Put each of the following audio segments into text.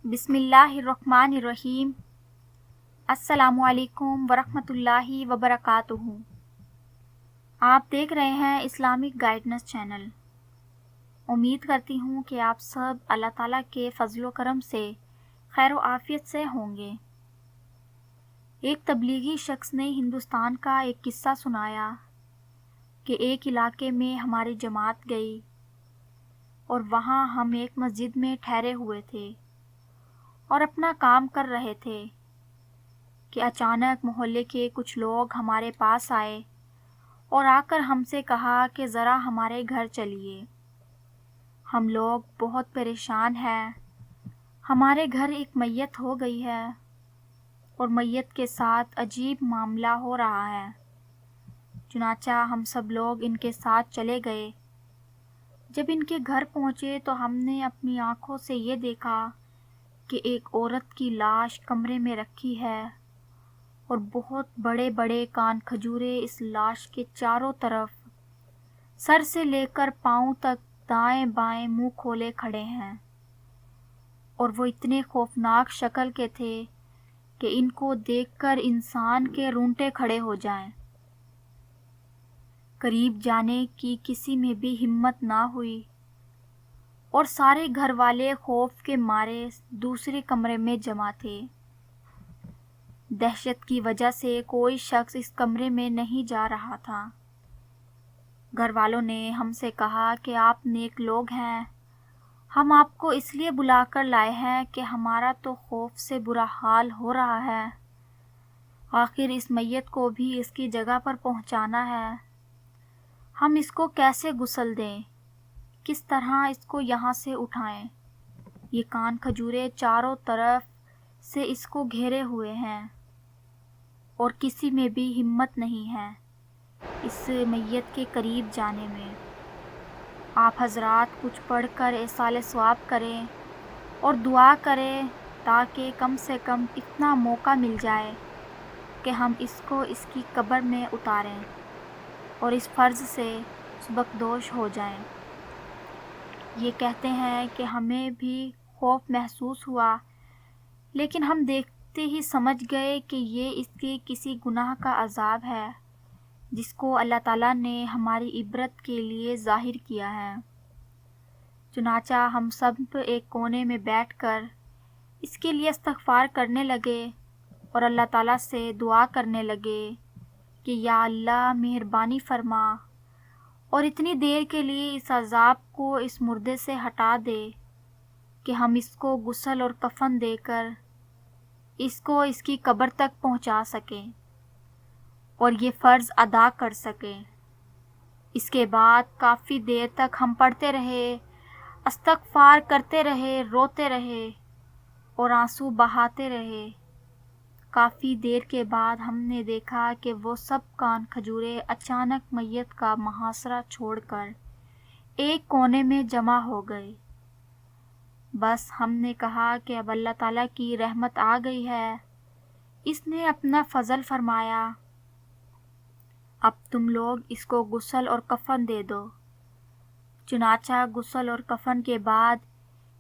بسم اللہ الرحمن الرحیم۔ السلام علیکم ورحمۃ اللہ وبرکاتہ۔ آپ دیکھ رہے ہیں اسلامک گائیڈنس چینل۔ امید کرتی ہوں کہ آپ سب اللہ تعالیٰ کے فضل و کرم سے خیر و عافیت سے ہوں گے۔ ایک تبلیغی شخص نے ہندوستان کا ایک قصہ سنایا کہ ایک علاقے میں ہماری جماعت گئی اور وہاں ہم ایک مسجد میں ٹھہرے ہوئے تھے اور اپنا کام کر رہے تھے کہ اچانک محلے کے کچھ لوگ ہمارے پاس آئے اور آ کر ہم سے کہا کہ ذرا ہمارے گھر چلیے، ہم لوگ بہت پریشان ہیں، ہمارے گھر ایک میت ہو گئی ہے اور میت کے ساتھ عجیب معاملہ ہو رہا ہے۔ چنانچہ ہم سب لوگ ان کے ساتھ چلے گئے۔ جب ان کے گھر پہنچے تو ہم نے اپنی آنکھوں سے یہ دیکھا کہ ایک عورت کی لاش کمرے میں رکھی ہے اور بہت بڑے بڑے کان کھجورے اس لاش کے چاروں طرف سر سے لے کر پاؤں تک دائیں بائیں منہ کھولے کھڑے ہیں، اور وہ اتنے خوفناک شکل کے تھے کہ ان کو دیکھ کر انسان کے رونگٹے کھڑے ہو جائیں۔ قریب جانے کی کسی میں بھی ہمت نہ ہوئی اور سارے گھر والے خوف کے مارے دوسرے کمرے میں جمع تھے۔ دہشت کی وجہ سے کوئی شخص اس کمرے میں نہیں جا رہا تھا۔ گھر والوں نے ہم سے کہا کہ آپ نیک لوگ ہیں، ہم آپ کو اس لیے بلا کر لائے ہیں کہ ہمارا تو خوف سے برا حال ہو رہا ہے، آخر اس میت کو بھی اس کی جگہ پر پہنچانا ہے، ہم اس کو کیسے غسل دیں، کس طرح اس کو یہاں سے اٹھائیں؟ یہ کان کھجورے چاروں طرف سے اس کو گھیرے ہوئے ہیں اور کسی میں بھی ہمت نہیں ہے اس میت کے قریب جانے میں۔ آپ حضرات کچھ پڑھ کر ایصال ثواب کریں اور دعا کریں تاکہ کم سے کم اتنا موقع مل جائے کہ ہم اس کو اس کی قبر میں اتاریں اور اس فرض سے سبکدوش ہو جائیں۔ یہ کہتے ہیں کہ ہمیں بھی خوف محسوس ہوا، لیکن ہم دیکھتے ہی سمجھ گئے کہ یہ اس کے کسی گناہ کا عذاب ہے جس کو اللہ تعالیٰ نے ہماری عبرت کے لیے ظاہر کیا ہے۔ چنانچہ ہم سب ایک کونے میں بیٹھ کر اس کے لیے استغفار کرنے لگے اور اللہ تعالیٰ سے دعا کرنے لگے کہ یا اللہ مہربانی فرما اور اتنی دیر کے لیے اس عذاب کو اس مردے سے ہٹا دے کہ ہم اس کو غسل اور کفن دے کر اس کو اس کی قبر تک پہنچا سکیں اور یہ فرض ادا کر سکیں۔ اس کے بعد کافی دیر تک ہم پڑھتے رہے، استغفار کرتے رہے، روتے رہے اور آنسو بہاتے رہے۔ کافی دیر کے بعد ہم نے دیکھا کہ وہ سب کان کھجورے اچانک میت کا محاصرہ چھوڑ کر ایک کونے میں جمع ہو گئے۔ بس ہم نے کہا کہ اب اللہ تعالیٰ کی رحمت آ گئی ہے، اس نے اپنا فضل فرمایا، اب تم لوگ اس کو غسل اور کفن دے دو۔ چنانچہ غسل اور کفن کے بعد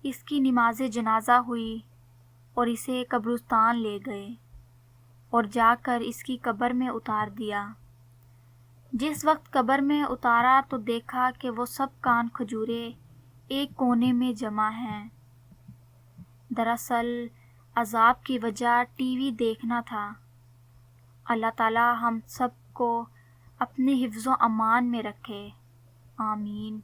اس کی نماز جنازہ ہوئی اور اسے قبرستان لے گئے اور جا کر اس کی قبر میں اتار دیا۔ جس وقت قبر میں اتارا تو دیکھا کہ وہ سب کان کھجورے ایک کونے میں جمع ہیں۔ دراصل عذاب کی وجہ ٹی وی دیکھنا تھا۔ اللہ تعالی ہم سب کو اپنے حفظ و امان میں رکھے، آمین۔